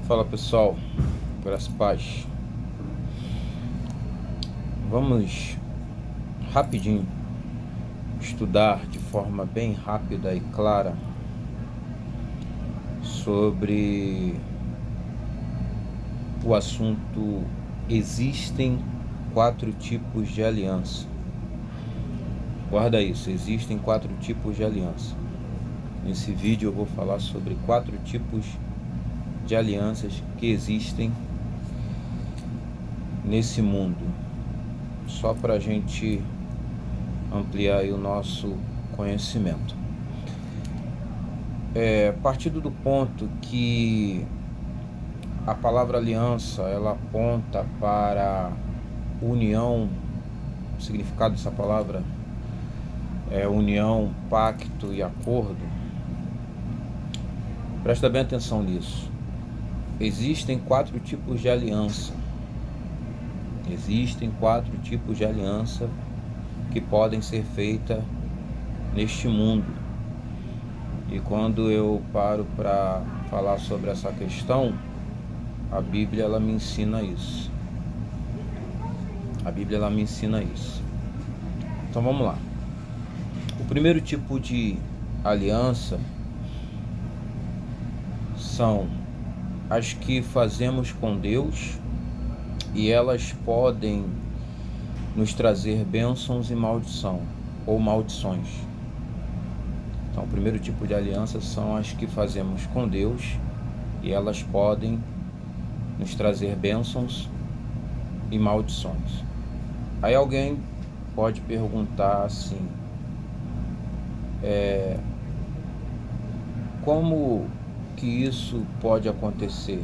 Fala pessoal, graças a paz. Vamos rapidinho estudar de forma bem rápida e clara sobre o assunto: existem 4 tipos de aliança. Guarda isso, existem 4 tipos de aliança. Nesse vídeo eu vou falar sobre 4 tipos de alianças que existem nesse mundo, só para a gente ampliar aí o nosso conhecimento. Partindo do ponto que a palavra aliança, ela aponta para união. O significado dessa palavra é união, pacto e acordo. Presta bem atenção nisso. Existem 4 tipos de aliança. Existem 4 tipos de aliança que podem ser feitas neste mundo. E quando eu paro para falar sobre essa questão, a Bíblia ela me ensina isso. A Bíblia ela me ensina isso. Então vamos lá. O primeiro tipo de aliança são as que fazemos com Deus, e elas podem nos trazer bênçãos e maldição, ou maldições. Então, o primeiro tipo de aliança são as que fazemos com Deus, e elas podem nos trazer bênçãos e maldições. Aí alguém pode perguntar assim: como que isso pode acontecer?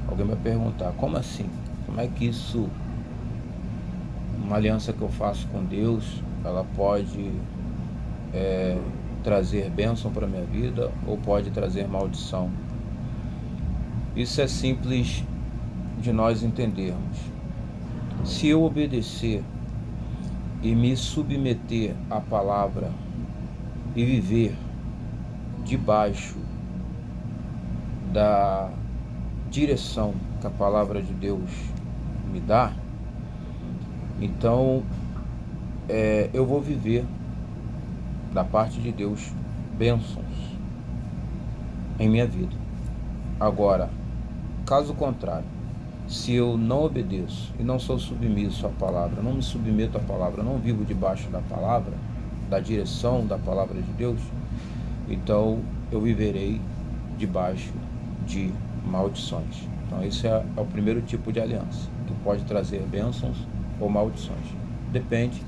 Alguém vai perguntar: como assim? Como é que isso, uma aliança que eu faço com Deus, ela pode trazer bênção para a minha vida ou pode trazer maldição? Isso é simples de nós entendermos. Se eu obedecer e me submeter à palavra e viver debaixo da direção que a palavra de Deus me dá, então eu vou viver da parte de Deus bênçãos em minha vida. Agora, caso contrário, se eu não obedeço e não sou submisso à palavra, não me submeto à palavra, não vivo debaixo da palavra, da direção da palavra de Deus, então eu viverei debaixo de maldições. Então esse é o primeiro tipo de aliança, que pode trazer bênçãos ou maldições. Depende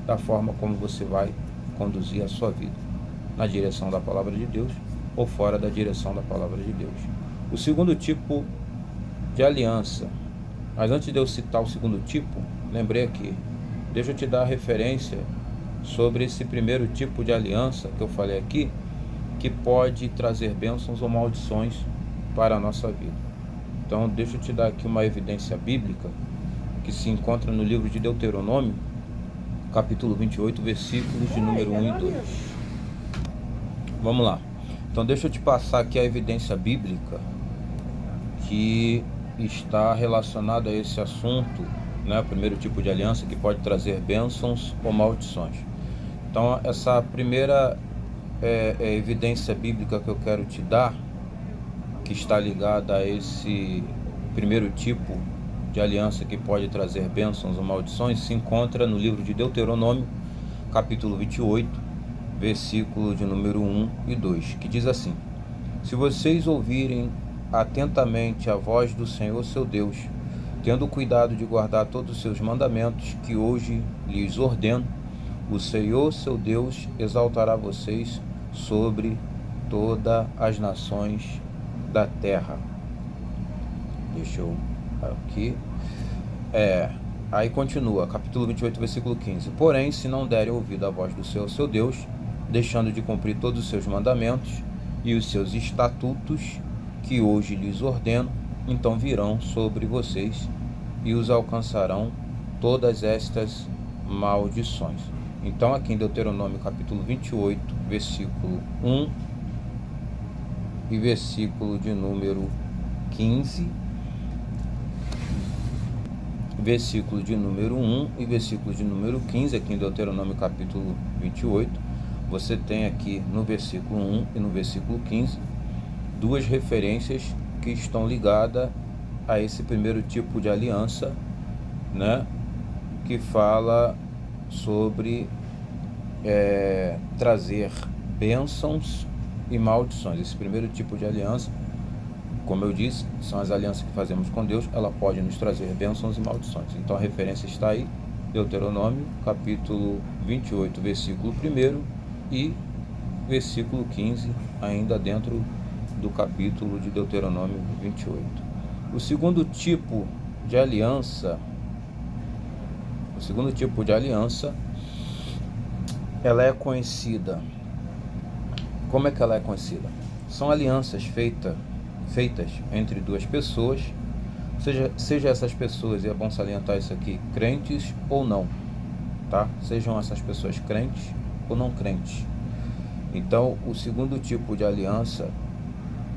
da forma como você vai conduzir a sua vida, na direção da palavra de Deus ou fora da direção da palavra de Deus. O segundo tipo de aliança, mas antes de eu citar o segundo tipo, lembrei aqui, deixa eu te dar a referência sobre esse primeiro tipo de aliança que eu falei aqui, que pode trazer bênçãos ou maldições para a nossa vida. Então deixa eu te dar aqui uma evidência bíblica que se encontra no livro de Deuteronômio, capítulo 28, versículos de número 1 e 2. Vamos lá. Então deixa eu te passar aqui a evidência bíblica que está relacionada a esse assunto, né? O primeiro tipo de aliança que pode trazer bênçãos ou maldições. Então essa primeira evidência bíblica que eu quero te dar, que está ligada a esse primeiro tipo de aliança que pode trazer bênçãos ou maldições, se encontra no livro de Deuteronômio, capítulo 28, versículo de número 1 e 2, que diz assim: se vocês ouvirem atentamente a voz do Senhor seu Deus, tendo cuidado de guardar todos os seus mandamentos que hoje lhes ordeno, o Senhor seu Deus exaltará vocês sobre todas as nações da terra. Deixa eu aqui. Aí continua, capítulo 28, versículo 15. Porém, se não derem ouvido à voz do Senhor seu Deus, deixando de cumprir todos os seus mandamentos e os seus estatutos que hoje lhes ordeno, então virão sobre vocês e os alcançarão todas estas maldições. Então aqui em Deuteronômio capítulo 28, versículo 1 e versículo de número 15, versículo de número 1 e versículo de número 15, aqui em Deuteronômio capítulo 28, você tem aqui no versículo 1 e no versículo 15, duas referências que estão ligadas a esse primeiro tipo de aliança, né, que fala sobre trazer bênçãos e maldições. Esse primeiro tipo de aliança, como eu disse, são as alianças que fazemos com Deus, ela pode nos trazer bênçãos e maldições. Então a referência está aí, Deuteronômio, capítulo 28, versículo 1 e versículo 15, ainda dentro do capítulo de Deuteronômio 28. O segundo tipo de aliança, ela é conhecida. Como é que ela é conhecida? São alianças feitas entre duas pessoas, seja essas pessoas, e é bom salientar isso aqui, crentes ou não, tá? Sejam essas pessoas crentes ou não crentes. Então, o segundo tipo de aliança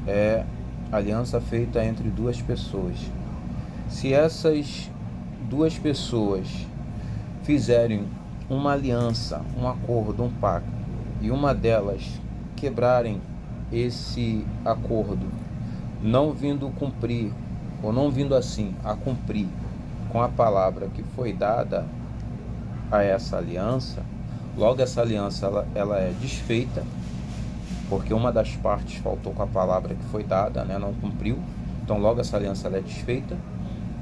é aliança feita entre duas pessoas. Se essas duas pessoas fizerem uma aliança, um acordo, um pacto, e uma delas quebrarem esse acordo, não vindo cumprir, ou não vindo assim a cumprir com a palavra que foi dada a essa aliança, logo essa aliança ela é desfeita, porque uma das partes faltou com a palavra que foi dada, né, não cumpriu. Então logo essa aliança ela é desfeita.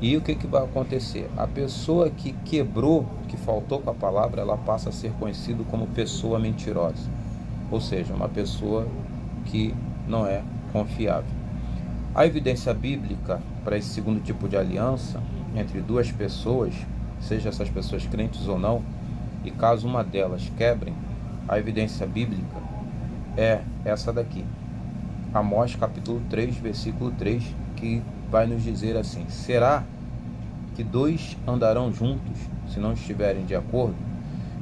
E o que vai acontecer? A pessoa que quebrou, que faltou com a palavra, ela passa a ser conhecida como pessoa mentirosa, ou seja, uma pessoa que não é confiável. A evidência bíblica para esse segundo tipo de aliança entre duas pessoas, seja essas pessoas crentes ou não, e caso uma delas quebrem, a evidência bíblica é essa daqui, Amós capítulo 3, versículo 3, que vai nos dizer assim: será que dois andarão juntos se não estiverem de acordo?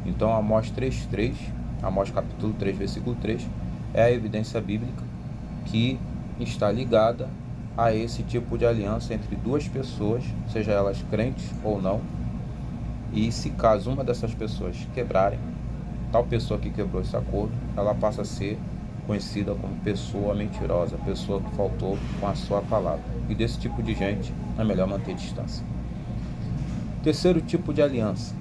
Então Amós 3:3, Amós capítulo 3, versículo 3, é a evidência bíblica que está ligada a esse tipo de aliança entre duas pessoas, seja elas crentes ou não. E se caso uma dessas pessoas quebrarem, tal pessoa que quebrou esse acordo, ela passa a ser conhecida como pessoa mentirosa, pessoa que faltou com a sua palavra. E desse tipo de gente é melhor manter distância. Terceiro tipo de aliança.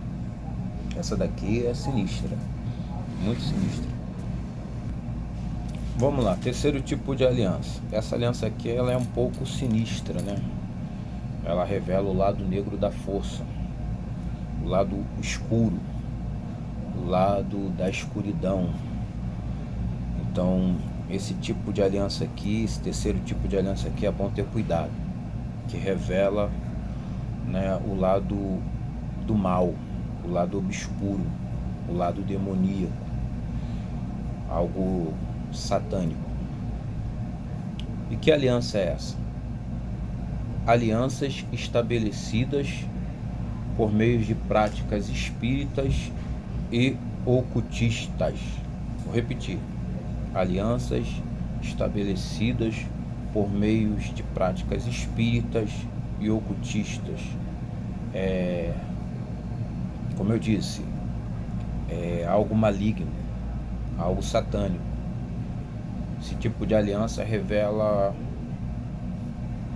Essa daqui é sinistra, muito sinistra. Vamos lá, terceiro tipo de aliança. Essa aliança aqui ela é um pouco sinistra, né? Ela revela o lado negro da força, o lado escuro, o lado da escuridão. Então, esse tipo de aliança aqui, esse terceiro tipo de aliança aqui é bom ter cuidado, que revela, né, o lado do mal, o lado obscuro, o lado demoníaco, algo satânico. E que aliança é essa? Alianças estabelecidas por meio de práticas espíritas e ocultistas. Vou repetir: alianças estabelecidas por meios de práticas espíritas e ocultistas. Como eu disse, é algo maligno, algo satânico. Esse tipo de aliança revela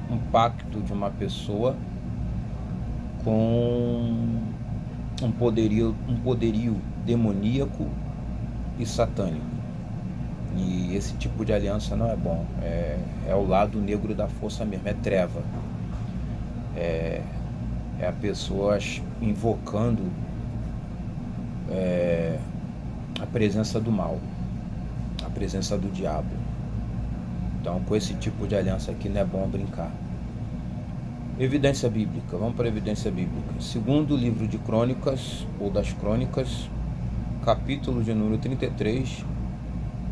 um pacto de uma pessoa com um poderio demoníaco e satânico. E esse tipo de aliança não é bom. É o lado negro da força mesmo, é treva. É a pessoa invocando a presença do mal, a presença do diabo. Então, com esse tipo de aliança aqui não é bom brincar. Evidência bíblica, vamos para a evidência bíblica. Segundo o livro de Crônicas, ou das Crônicas, capítulo de número 33,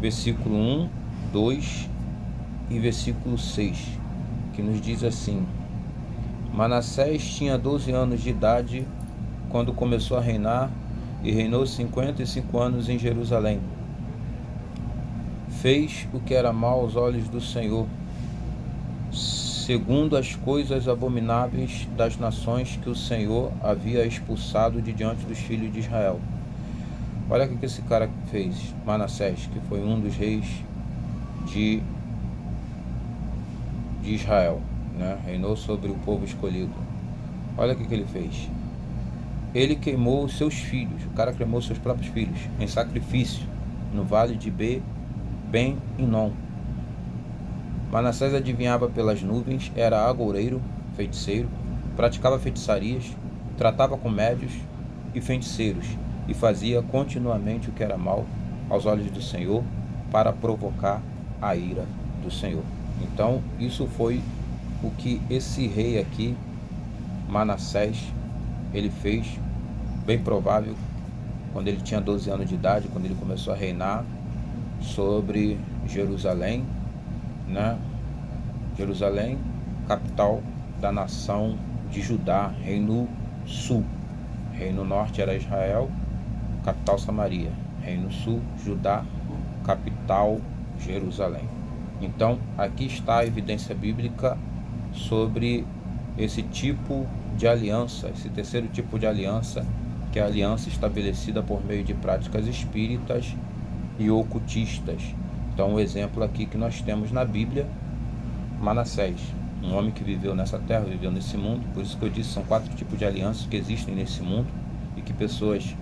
versículo 1, 2 e versículo 6, que nos diz assim: Manassés tinha 12 anos de idade quando começou a reinar, e reinou 55 anos em Jerusalém. Fez o que era mal aos olhos do Senhor, segundo as coisas abomináveis das nações que o Senhor havia expulsado de diante dos filhos de Israel. Olha o que esse cara fez, Manassés, que foi um dos reis de Israel, né? Reinou sobre o povo escolhido. Olha o que ele fez. Ele queimou os seus filhos, o cara queimou seus próprios filhos em sacrifício no vale de Ben-Hinom. Manassés adivinhava pelas nuvens, era agoureiro, feiticeiro, praticava feitiçarias, tratava com médios e feiticeiros e fazia continuamente o que era mal aos olhos do Senhor para provocar a ira do Senhor. Então, isso foi o que esse rei aqui, Manassés, ele fez, bem provável, quando ele tinha 12 anos de idade, quando ele começou a reinar sobre Jerusalém, né? Jerusalém, capital da nação de Judá, Reino Sul. Reino Norte era Israel, capital Samaria. Reino Sul, Judá, capital Jerusalém. Então, aqui está a evidência bíblica sobre esse tipo de aliança, esse terceiro tipo de aliança, que é a aliança estabelecida por meio de práticas espíritas e ocultistas. Então, o exemplo aqui que nós temos na Bíblia, Manassés, um homem que viveu nessa terra, viveu nesse mundo. Por isso que eu disse, são 4 tipos de alianças que existem nesse mundo e que pessoas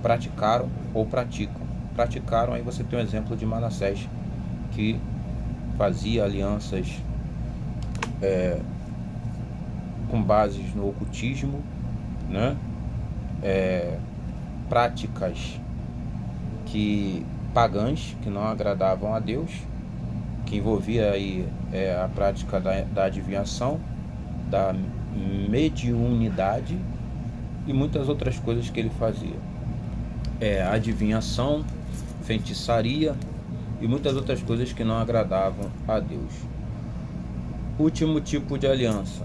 praticaram ou praticam. Praticaram, aí você tem um exemplo de Manassés, que fazia alianças com bases no ocultismo, né? Práticas pagãs, que não agradavam a Deus, que envolvia aí a prática da adivinhação, da mediunidade e muitas outras coisas que ele fazia. Adivinhação, feitiçaria e muitas outras coisas que não agradavam a Deus. Último tipo de aliança,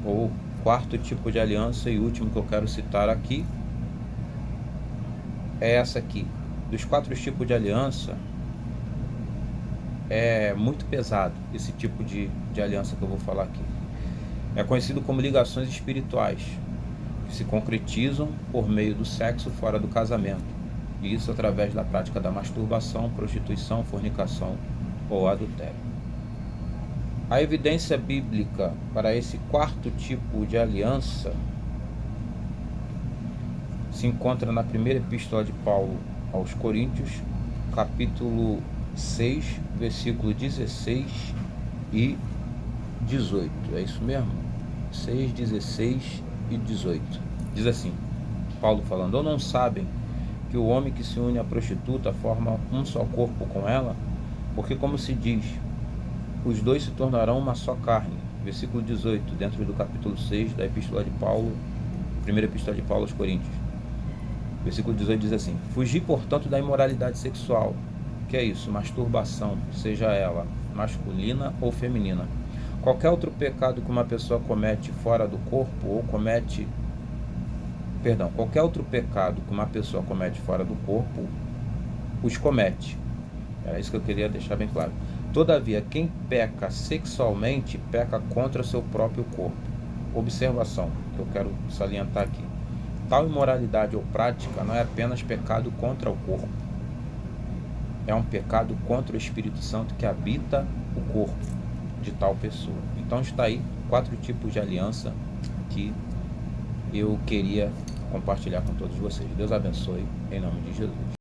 ou quarto tipo de aliança e último que eu quero citar aqui, é essa aqui. Dos 4 tipos de aliança, é muito pesado esse tipo de aliança que eu vou falar aqui. É conhecido como ligações espirituais, que se concretizam por meio do sexo fora do casamento. E isso através da prática da masturbação, prostituição, fornicação ou adultério. A evidência bíblica para esse quarto tipo de aliança se encontra na primeira epístola de Paulo aos Coríntios, capítulo 6, versículo 16 e 18. É isso mesmo? 6, 16 e 18. Diz assim, Paulo falando: ou não sabem que o homem que se une à prostituta forma um só corpo com ela? Porque, como se diz, os dois se tornarão uma só carne. Versículo 18, dentro do capítulo 6 da epístola de Paulo, primeira epístola de Paulo aos Coríntios. Versículo 18 diz assim: fugir, portanto, da imoralidade sexual. Que é isso? Masturbação, seja ela masculina ou feminina. Qualquer outro pecado que uma pessoa comete fora do corpo, ou qualquer outro pecado que uma pessoa comete fora do corpo, os comete. Era isso que eu queria deixar bem claro. Todavia, quem peca sexualmente, peca contra seu próprio corpo. Observação, que eu quero salientar aqui. Tal imoralidade ou prática não é apenas pecado contra o corpo. É um pecado contra o Espírito Santo que habita o corpo de tal pessoa. Então está aí 4 tipos de aliança que eu queria compartilhar com todos vocês. Deus abençoe, em nome de Jesus.